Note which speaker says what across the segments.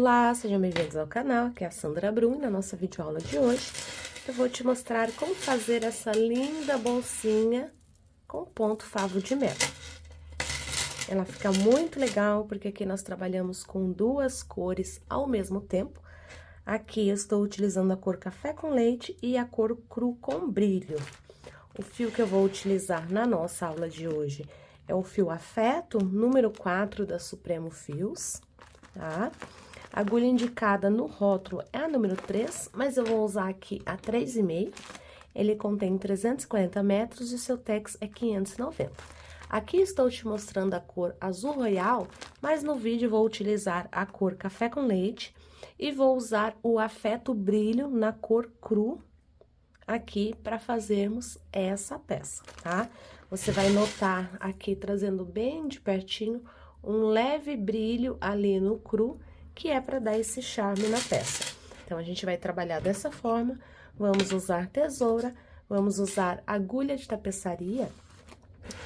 Speaker 1: Olá, sejam bem-vindos ao canal, aqui é a Sandra Brum. Na nossa videoaula de hoje, eu vou te mostrar como fazer essa linda bolsinha com ponto favo de mel. Ela fica muito legal, porque aqui nós trabalhamos com duas cores ao mesmo tempo. Aqui eu estou utilizando a cor café com leite e a cor cru com brilho. O fio que eu vou utilizar na nossa aula de hoje é o fio Afeto, número 4 da Supremo Fios, tá? A agulha indicada no rótulo é a número 3, mas eu vou usar aqui a 3,5. Ele contém 340 metros e o seu tex é 590. Aqui estou te mostrando a cor azul royal, mas no vídeo vou utilizar a cor café com leite e vou usar o Afeto brilho na cor cru aqui para fazermos essa peça, tá? Você vai notar aqui, trazendo bem de pertinho, um leve brilho ali no cru, que é para dar esse charme na peça. Então, a gente vai trabalhar dessa forma, vamos usar tesoura, vamos usar agulha de tapeçaria,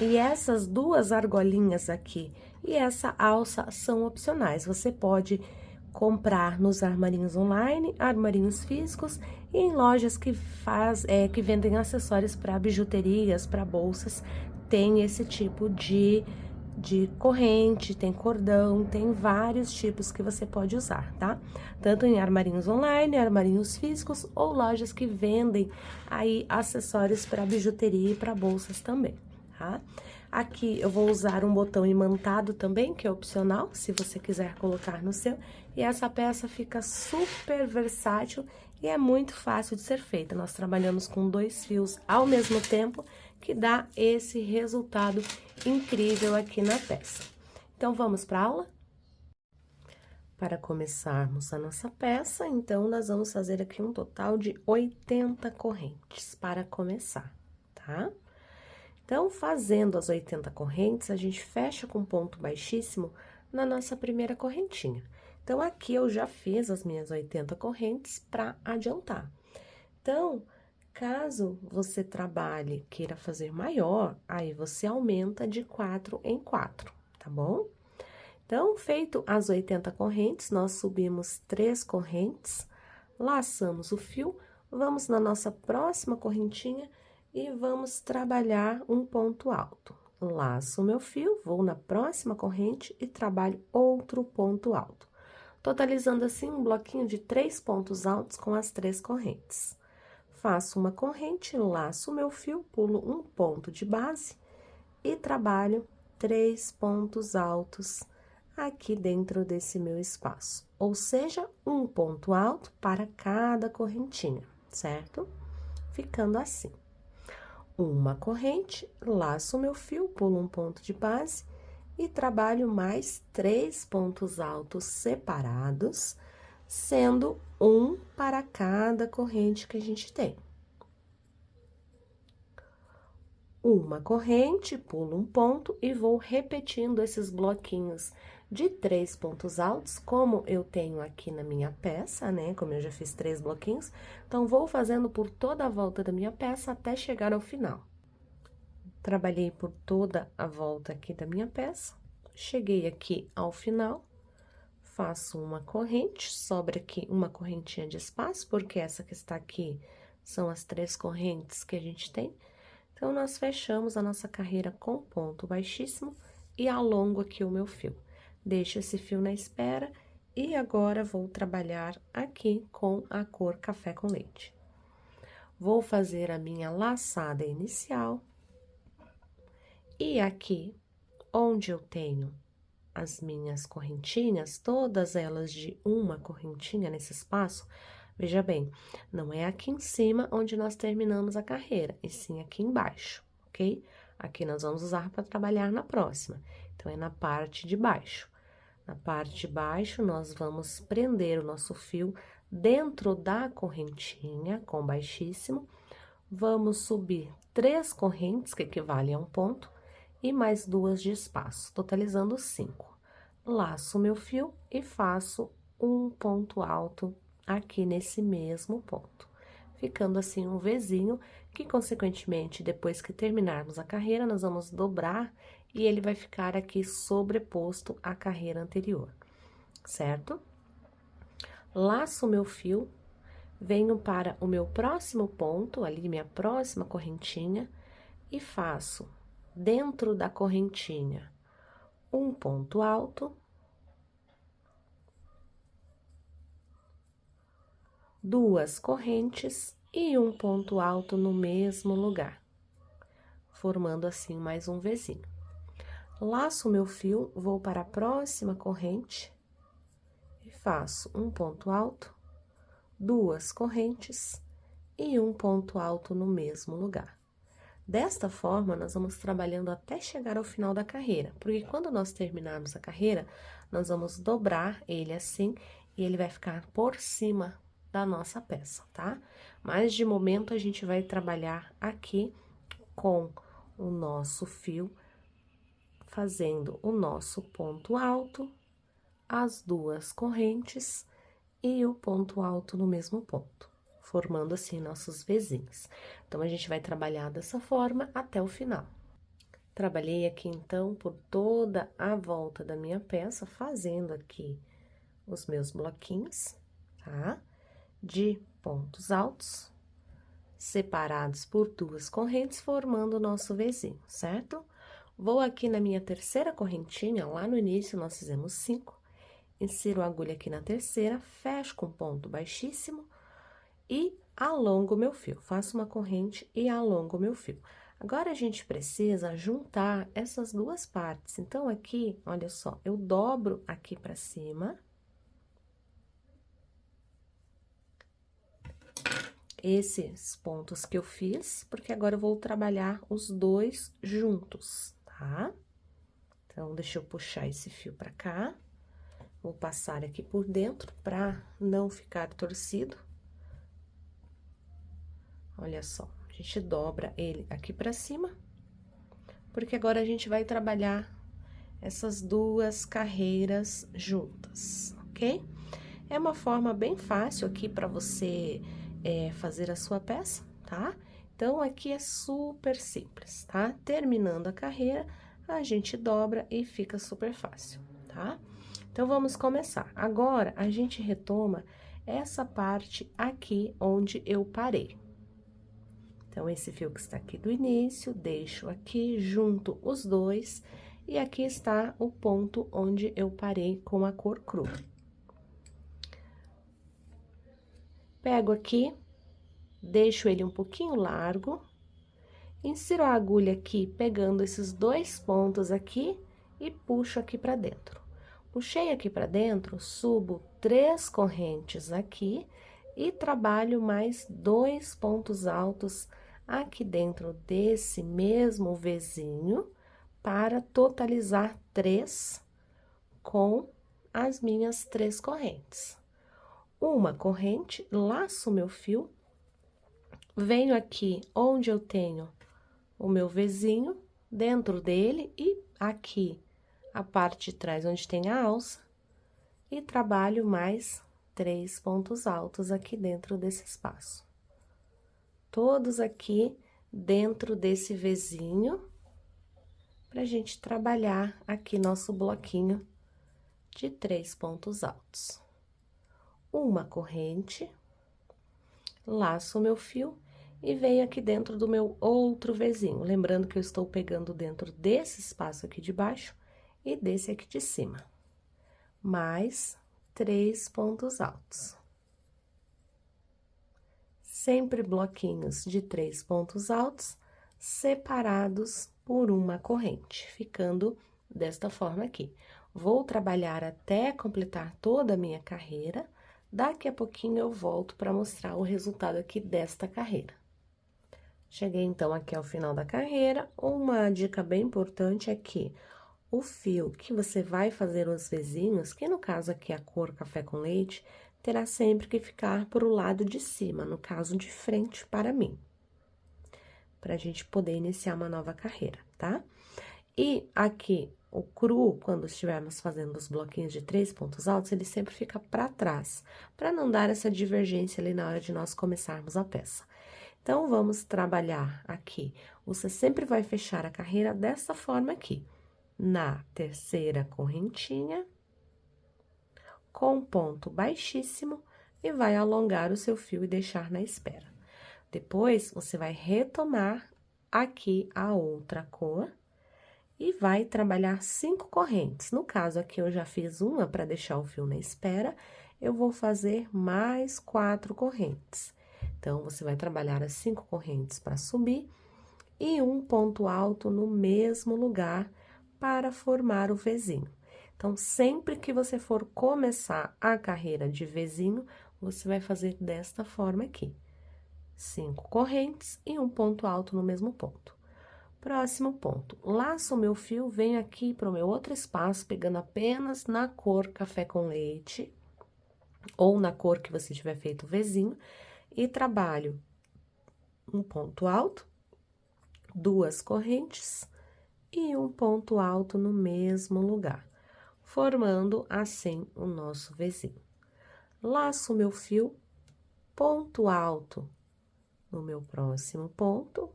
Speaker 1: e essas duas argolinhas aqui e essa alça são opcionais. Você pode comprar nos armarinhos online, armarinhos físicos e em lojas que vendem acessórios para bijuterias, para bolsas, tem esse tipo de corrente, tem cordão, tem vários tipos que você pode usar, tá? Tanto em armarinhos online, armarinhos físicos ou lojas que vendem aí acessórios para bijuteria e para bolsas também, tá? Aqui eu vou usar um botão imantado também, que é opcional, se você quiser colocar no seu. E essa peça fica super versátil e é muito fácil de ser feita. Nós trabalhamos com 2 fios ao mesmo tempo, que dá esse resultado incrível aqui na peça. Então, vamos para a aula? Para começarmos a nossa peça, então, nós vamos fazer aqui um total de 80 correntes para começar, tá? Então, fazendo as 80 correntes, a gente fecha com ponto baixíssimo na nossa primeira correntinha. Então, aqui eu já fiz as minhas 80 correntes para adiantar. Então, caso você trabalhe, queira fazer maior, aí você aumenta de 4 em 4, tá bom? Então, feito as 80 correntes, nós subimos 3 correntes, laçamos o fio, vamos na nossa próxima correntinha e vamos trabalhar um ponto alto. Laço o meu fio, vou na próxima corrente e trabalho outro ponto alto, totalizando assim um bloquinho de 3 pontos altos com as 3 correntes. Faço uma corrente, laço o meu fio, pulo um ponto de base e trabalho 3 pontos altos aqui dentro desse meu espaço, ou seja, um ponto alto para cada correntinha, certo? Ficando assim. Uma corrente, laço o meu fio, pulo um ponto de base e trabalho mais 3 pontos altos separados, sendo um para cada corrente que a gente tem. Uma corrente, pulo um ponto e vou repetindo esses bloquinhos de 3 pontos altos, como eu tenho aqui na minha peça, né? Como eu já fiz 3 bloquinhos, então, vou fazendo por toda a volta da minha peça até chegar ao final. Trabalhei por toda a volta aqui da minha peça, cheguei aqui ao final, faço uma corrente, sobra aqui uma correntinha de espaço, porque essa que está aqui são as 3 correntes que a gente tem. Então, nós fechamos a nossa carreira com ponto baixíssimo e alongo aqui o meu fio. Deixo esse fio na espera e agora vou trabalhar aqui com a cor café com leite. Vou fazer a minha laçada inicial. E aqui, onde eu tenho as minhas correntinhas, todas elas de uma correntinha nesse espaço, veja bem, não é aqui em cima onde nós terminamos a carreira, e sim aqui embaixo, ok? Aqui nós vamos usar para trabalhar na próxima, então, é na parte de baixo. Na parte de baixo, nós vamos prender o nosso fio dentro da correntinha com baixíssimo, vamos subir 3 correntes, que equivalem a um ponto, e mais 2 de espaço, totalizando 5. Laço o meu fio e faço um ponto alto aqui nesse mesmo ponto, ficando assim um Vzinho, que consequentemente, depois que terminarmos a carreira, nós vamos dobrar e ele vai ficar aqui sobreposto à carreira anterior, certo? laço o meu fio, venho para o meu próximo ponto, ali minha próxima correntinha, e faço dentro da correntinha um ponto alto, duas correntes e um ponto alto no mesmo lugar, formando assim mais um Vzinho. Laço o meu fio, vou para a próxima corrente e faço um ponto alto, duas correntes e um ponto alto no mesmo lugar. Desta forma, nós vamos trabalhando até chegar ao final da carreira, porque quando nós terminarmos a carreira, nós vamos dobrar ele assim e ele vai ficar por cima da nossa peça, tá? Mas de momento a gente vai trabalhar aqui com o nosso fio, fazendo o nosso ponto alto, as duas correntes e o ponto alto no mesmo ponto, formando assim nossos Vzinhos. Então, a gente vai trabalhar dessa forma até o final. Trabalhei aqui, então, por toda a volta da minha peça, fazendo aqui os meus bloquinhos, tá? De pontos altos, separados por duas correntes, formando o nosso Vzinho, certo? Vou aqui na minha terceira correntinha, lá no início nós fizemos 5, insiro a agulha aqui na terceira, fecho com ponto baixíssimo e alongo o meu fio. Faço uma corrente e alongo o meu fio. Agora, a gente precisa juntar essas duas partes. Então, aqui, olha só, eu dobro aqui pra cima. Esses pontos que eu fiz, porque agora eu vou trabalhar os dois juntos, tá? Então, deixa eu puxar esse fio pra cá. Vou passar aqui por dentro pra não ficar torcido. Olha só, a gente dobra ele aqui pra cima, porque agora a gente vai trabalhar essas duas carreiras juntas, ok? É uma forma bem fácil aqui pra você fazer a sua peça, tá? Então, aqui é super simples, tá? Terminando a carreira, a gente dobra e fica super fácil, tá? Então, vamos começar. Agora, a gente retoma essa parte aqui onde eu parei. Então, esse fio que está aqui do início, deixo aqui, junto os dois, e aqui está o ponto onde eu parei com a cor cru. Pego aqui, deixo ele um pouquinho largo, insiro a agulha aqui, pegando esses dois pontos aqui e puxo aqui pra dentro. Puxei aqui pra dentro, subo 3 correntes aqui e trabalho mais 2 pontos altos aqui dentro desse mesmo Vzinho, para totalizar 3 com as minhas 3 correntes. Uma corrente, laço o meu fio, venho aqui onde eu tenho o meu Vzinho, dentro dele, e aqui a parte de trás onde tem a alça, e trabalho mais 3 pontos altos aqui dentro desse espaço. Todos aqui dentro desse Vzinho, pra gente trabalhar aqui nosso bloquinho de 3 pontos altos. Uma corrente, laço o meu fio e venho aqui dentro do meu outro Vzinho. Lembrando que eu estou pegando dentro desse espaço aqui de baixo e desse aqui de cima. Mais 3 pontos altos. Sempre bloquinhos de 3 pontos altos, separados por uma corrente, ficando desta forma aqui. Vou trabalhar até completar toda a minha carreira. Daqui a pouquinho eu volto para mostrar o resultado aqui desta carreira. Cheguei, então, aqui ao final da carreira. Uma dica bem importante é que o fio que você vai fazer os Vzinhos, que no caso aqui é a cor café com leite, terá sempre que ficar pro lado de cima, no caso de frente para mim. Pra gente poder iniciar uma nova carreira, tá? E aqui, o cru, quando estivermos fazendo os bloquinhos de 3 pontos altos, ele sempre fica para trás, para não dar essa divergência ali na hora de nós começarmos a peça. Então, vamos trabalhar aqui. Você sempre vai fechar a carreira dessa forma aqui. Na terceira correntinha, com ponto baixíssimo e vai alongar o seu fio e deixar na espera. Depois, você vai retomar aqui a outra cor e vai trabalhar 5 correntes. No caso, aqui eu já fiz uma para deixar o fio na espera, eu vou fazer mais 4 correntes. Então, você vai trabalhar as 5 correntes para subir e um ponto alto no mesmo lugar para formar o Vzinho. Então, sempre que você for começar a carreira de Vzinho, você vai fazer desta forma aqui. 5 correntes e um ponto alto no mesmo ponto. Próximo ponto, laço o meu fio, venho aqui para o meu outro espaço, pegando apenas na cor café com leite, ou na cor que você tiver feito o Vzinho, e trabalho um ponto alto, 2 correntes e um ponto alto no mesmo lugar, formando assim o nosso Vzinho. Laço o meu fio, ponto alto no meu próximo ponto,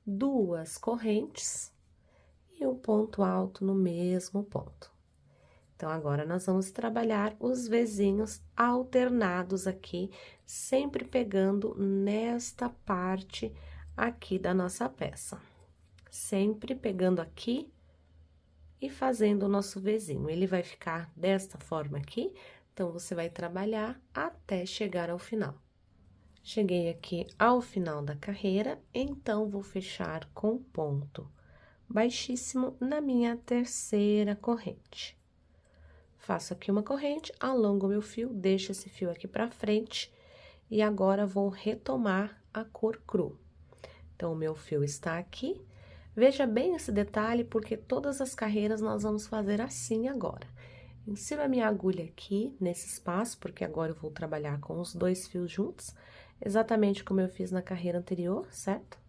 Speaker 1: 2 correntes e um ponto alto no mesmo ponto. Então, agora, nós vamos trabalhar os Vzinhos alternados aqui, sempre pegando nesta parte aqui da nossa peça. Sempre pegando aqui e fazendo o nosso Vzinho. Ele vai ficar desta forma aqui, então, você vai trabalhar até chegar ao final. Cheguei aqui ao final da carreira, então, vou fechar com ponto baixíssimo na minha terceira corrente. Faço aqui uma corrente, alongo meu fio, deixo esse fio aqui pra frente e agora vou retomar a cor cru. Então, o meu fio está aqui. Veja bem esse detalhe, porque todas as carreiras nós vamos fazer assim agora. Insiro a minha agulha aqui nesse espaço, porque agora eu vou trabalhar com os 2 fios juntos, exatamente como eu fiz na carreira anterior, certo?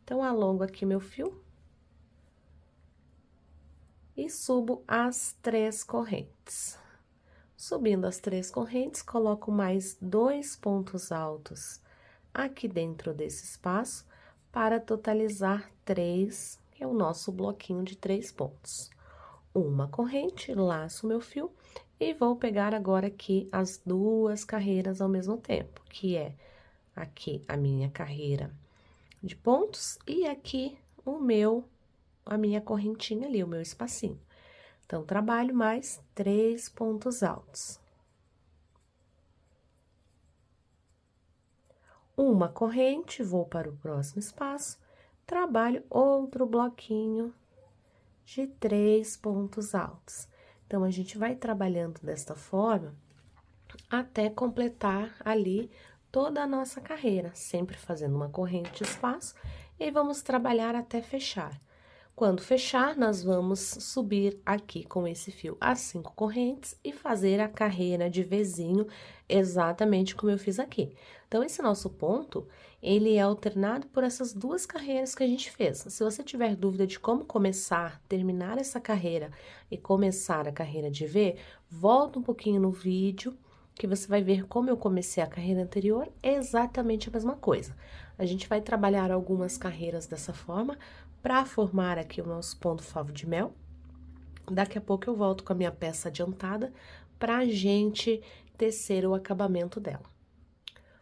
Speaker 1: Então, alongo aqui meu fio e subo as 3 correntes. Subindo as 3 correntes, coloco mais 2 pontos altos aqui dentro desse espaço, para totalizar 3, que é o nosso bloquinho de 3 pontos. Uma corrente, laço meu fio e vou pegar agora aqui as 2 carreiras ao mesmo tempo, que é aqui a minha carreira de pontos e aqui a minha correntinha ali, o meu espacinho. Então, trabalho mais 3 pontos altos. Uma corrente, vou para o próximo espaço, trabalho outro bloquinho de 3 pontos altos. Então, a gente vai trabalhando desta forma até completar ali toda a nossa carreira, sempre fazendo uma corrente de espaço e vamos trabalhar até fechar. Quando fechar, nós vamos subir aqui com esse fio as 5 correntes e fazer a carreira de Vzinho exatamente como eu fiz aqui. Então, esse nosso ponto, ele é alternado por essas 2 carreiras que a gente fez. Se você tiver dúvida de como começar, terminar essa carreira e começar a carreira de V, volta um pouquinho no vídeo, que você vai ver como eu comecei a carreira anterior, é exatamente a mesma coisa. A gente vai trabalhar algumas carreiras dessa forma, para formar aqui o nosso ponto favo de mel. Daqui a pouco eu volto com a minha peça adiantada pra gente tecer o acabamento dela.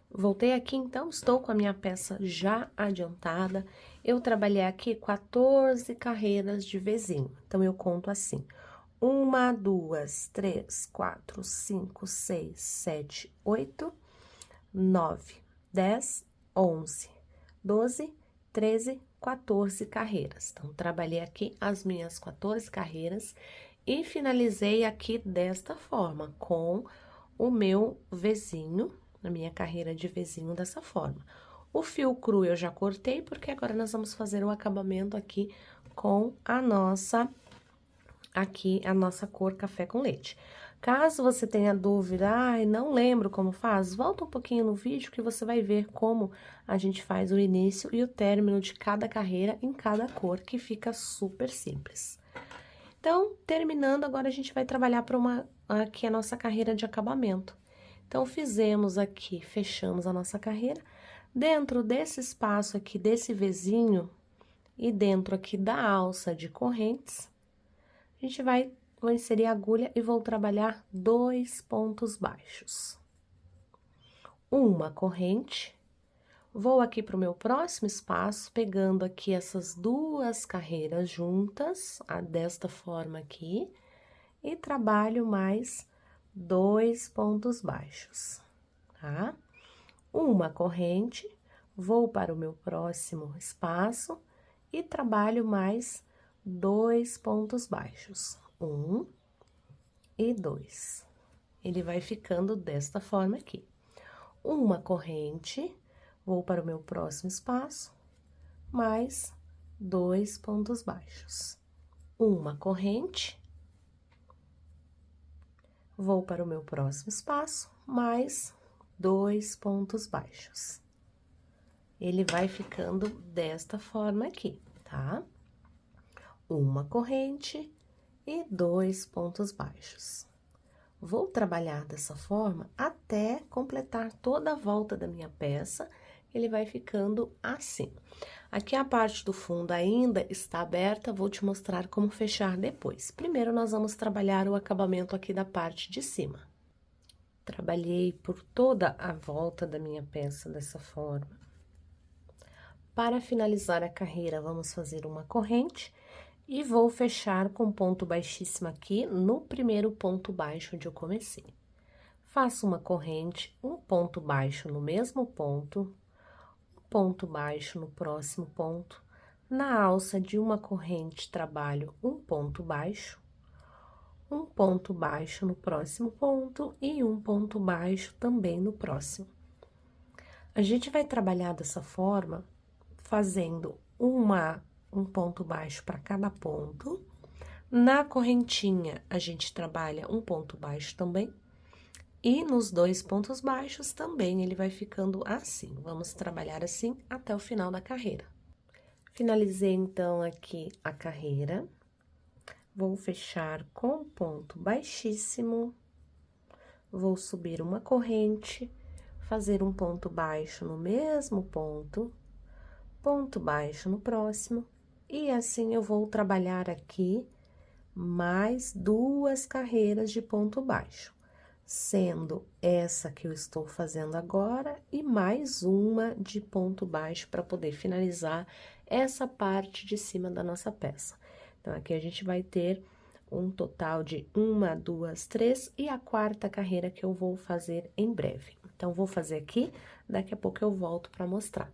Speaker 1: Voltei aqui, então, estou com a minha peça já adiantada. Eu trabalhei aqui 14 carreiras de Vzinho. Então, eu conto assim: 1, 2, 3, 4, 5, 6, 7, 8, 9, 10, 11, 12, 13, 14 carreiras. Então, trabalhei aqui as minhas 14 carreiras e finalizei aqui desta forma, com o meu Vzinho, a minha carreira de Vzinho dessa forma. O fio cru eu já cortei, porque agora nós vamos fazer o acabamento aqui com a nossa cor café com leite. Caso você tenha dúvida, não lembro como faz, volta um pouquinho no vídeo que você vai ver como a gente faz o início e o término de cada carreira em cada cor, que fica super simples. Então, terminando, agora a gente vai trabalhar para aqui a nossa carreira de acabamento. Então, fizemos aqui, fechamos a nossa carreira. Dentro desse espaço aqui, desse Vzinho, e dentro aqui da alça de correntes, a gente vai vou inserir a agulha e vou trabalhar 2 pontos baixos. Uma corrente, vou aqui para o meu próximo espaço, pegando aqui essas 2 carreiras juntas, desta forma aqui, e trabalho mais 2 pontos baixos, tá? Uma corrente, vou para o meu próximo espaço e trabalho mais 2 pontos baixos, 1 e 2. Ele vai ficando desta forma aqui. Uma corrente, vou para o meu próximo espaço, mais 2 pontos baixos. Uma corrente, vou para o meu próximo espaço, mais 2 pontos baixos. Ele vai ficando desta forma aqui, tá? Uma corrente e 2 pontos baixos. Vou trabalhar dessa forma até completar toda a volta da minha peça, ele vai ficando assim. Aqui a parte do fundo ainda está aberta, vou te mostrar como fechar depois. Primeiro, nós vamos trabalhar o acabamento aqui da parte de cima. Trabalhei por toda a volta da minha peça dessa forma. Para finalizar a carreira, vamos fazer uma corrente e vou fechar com ponto baixíssimo aqui no primeiro ponto baixo onde eu comecei. Faço uma corrente, um ponto baixo no mesmo ponto, um ponto baixo no próximo ponto. Na alça de uma corrente, trabalho um ponto baixo no próximo ponto e um ponto baixo também no próximo. A gente vai trabalhar dessa forma, fazendo um ponto baixo para cada ponto. Na correntinha, a gente trabalha um ponto baixo também. E nos 2 pontos baixos também, ele vai ficando assim. Vamos trabalhar assim até o final da carreira. Finalizei, então, aqui a carreira. Vou fechar com ponto baixíssimo. Vou subir uma corrente, fazer um ponto baixo no mesmo ponto, ponto baixo no próximo, e assim eu vou trabalhar aqui mais 2 carreiras de ponto baixo, sendo essa que eu estou fazendo agora e mais uma de ponto baixo para poder finalizar essa parte de cima da nossa peça. Então, aqui a gente vai ter um total de 1, 2, 3 e a 4ª carreira que eu vou fazer em breve. Então, vou fazer aqui, daqui a pouco eu volto para mostrar.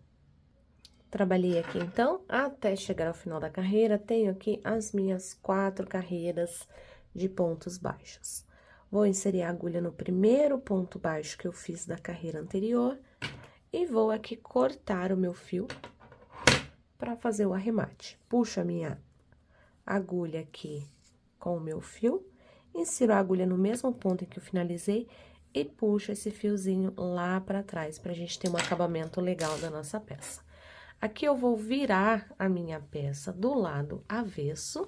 Speaker 1: Trabalhei aqui, então, até chegar ao final da carreira, tenho aqui as minhas 4 carreiras de pontos baixos. Vou inserir a agulha no primeiro ponto baixo que eu fiz da carreira anterior e vou aqui cortar o meu fio para fazer o arremate. Puxo a minha agulha aqui com o meu fio, insiro a agulha no mesmo ponto em que eu finalizei e puxo esse fiozinho lá para trás, pra gente ter um acabamento legal da nossa peça. Aqui eu vou virar a minha peça do lado avesso.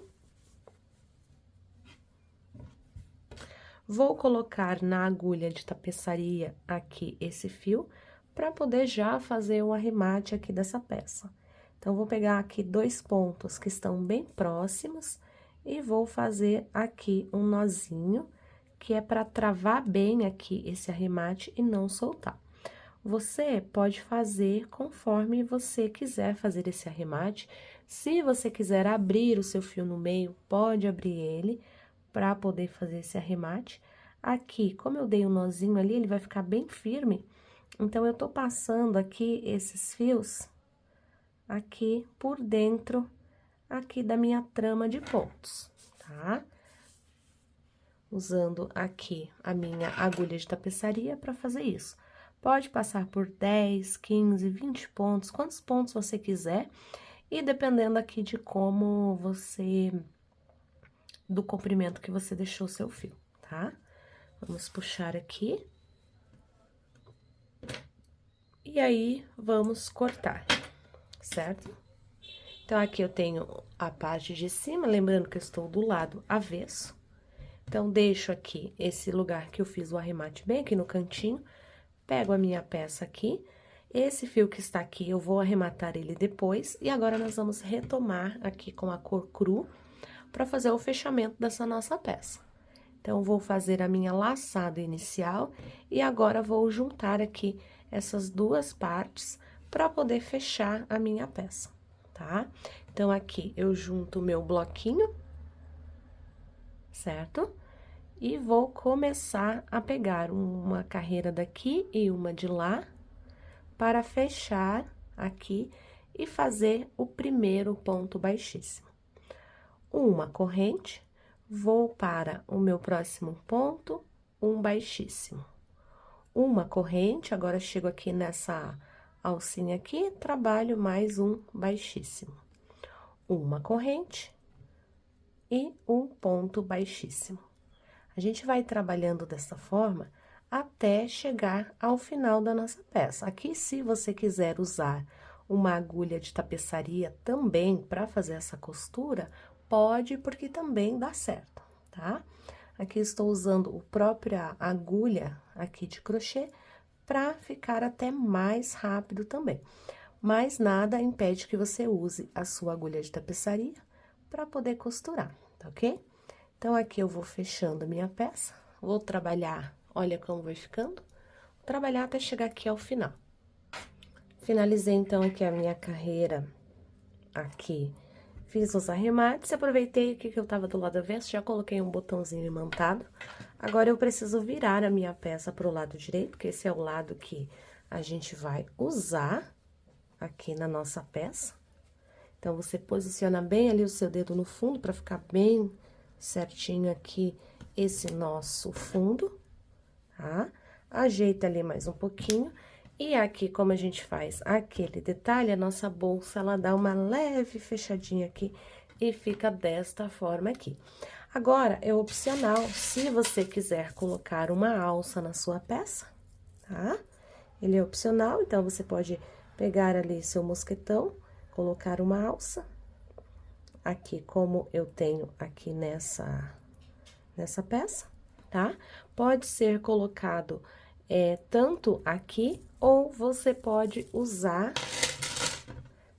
Speaker 1: Vou colocar na agulha de tapeçaria aqui esse fio, para poder já fazer o arremate aqui dessa peça. Então, vou pegar aqui 2 pontos que estão bem próximos e vou fazer aqui um nozinho, que é para travar bem aqui esse arremate e não soltar. Você pode fazer conforme você quiser fazer esse arremate. Se você quiser abrir o seu fio no meio, pode abrir ele para poder fazer esse arremate. Aqui, como eu dei um nozinho ali, ele vai ficar bem firme. Então, eu tô passando aqui esses fios aqui por dentro aqui da minha trama de pontos, tá? Usando aqui a minha agulha de tapeçaria para fazer isso. Pode passar por 10, 15, 20 pontos, quantos pontos você quiser, e dependendo aqui de como do comprimento que você deixou o seu fio, tá? Vamos puxar aqui. E aí, vamos cortar, certo? Então, aqui eu tenho a parte de cima, lembrando que eu estou do lado avesso. Então, deixo aqui esse lugar que eu fiz o arremate bem aqui no cantinho. Pego a minha peça aqui, esse fio que está aqui, eu vou arrematar ele depois, e agora nós vamos retomar aqui com a cor cru, para fazer o fechamento dessa nossa peça. Então, vou fazer a minha laçada inicial e agora vou juntar aqui essas duas partes para poder fechar a minha peça, tá? Então, aqui eu junto o meu bloquinho, certo? E vou começar a pegar uma carreira daqui e uma de lá para fechar aqui e fazer o primeiro ponto baixíssimo. Uma corrente, vou para o meu próximo ponto, um baixíssimo. Uma corrente, agora chego aqui nessa alcinha aqui, trabalho mais um baixíssimo. Uma corrente e um ponto baixíssimo. A gente vai trabalhando dessa forma até chegar ao final da nossa peça. Aqui, se você quiser usar uma agulha de tapeçaria também para fazer essa costura, pode, porque também dá certo, tá? Aqui estou usando a própria agulha aqui de crochê para ficar até mais rápido também. Mas nada impede que você use a sua agulha de tapeçaria para poder costurar, tá ok? Então, aqui eu vou fechando a minha peça, vou trabalhar, olha como vai ficando, vou trabalhar até chegar aqui ao final. Finalizei, então, aqui a minha carreira, aqui, fiz os arremates, aproveitei aqui que eu tava do lado avesso, já coloquei um botãozinho imantado. Agora, eu preciso virar a minha peça pro lado direito, porque esse é o lado que a gente vai usar aqui na nossa peça. Então, você posiciona bem ali o seu dedo no fundo, pra ficar bem certinho aqui esse nosso fundo, tá? Ajeita ali mais um pouquinho. E aqui, como a gente faz aquele detalhe, a nossa bolsa, ela dá uma leve fechadinha aqui e fica desta forma aqui. Agora, é opcional, se você quiser colocar uma alça na sua peça, tá? Ele é opcional, então, você pode pegar ali seu mosquetão, colocar uma alça. Aqui, como eu tenho aqui nessa peça, tá? Pode ser colocado tanto aqui, ou você pode usar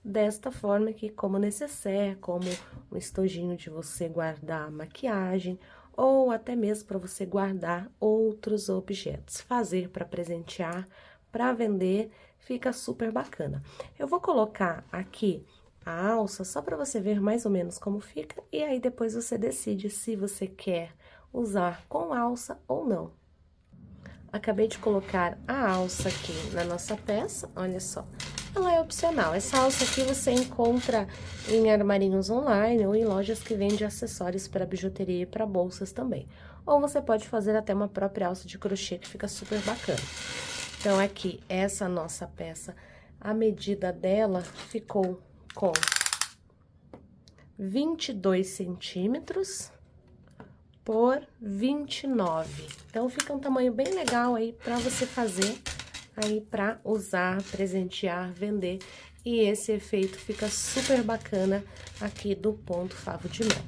Speaker 1: desta forma aqui, como necessaire, como um estojinho de você guardar maquiagem, ou até mesmo para você guardar outros objetos. Fazer para presentear, para vender, fica super bacana. Eu vou colocar aqui a alça só para você ver mais ou menos como fica, e aí depois você decide se você quer usar com alça ou não. Acabei de colocar a alça aqui na nossa peça, olha só. Ela é opcional, essa alça aqui você encontra em armarinhos online ou em lojas que vendem acessórios para bijuteria e para bolsas também. Ou você pode fazer até uma própria alça de crochê que fica super bacana. Então, aqui, essa nossa peça, a medida dela ficou com 22 centímetros por 29. Então, fica um tamanho bem legal aí pra você fazer, aí pra usar, presentear, vender. E esse efeito fica super bacana aqui do ponto favo de mel.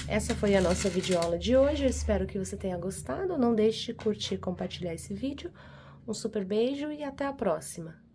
Speaker 1: Essa foi a nossa videoaula de hoje, eu espero que você tenha gostado. Não deixe de curtir e compartilhar esse vídeo. Um super beijo e até a próxima!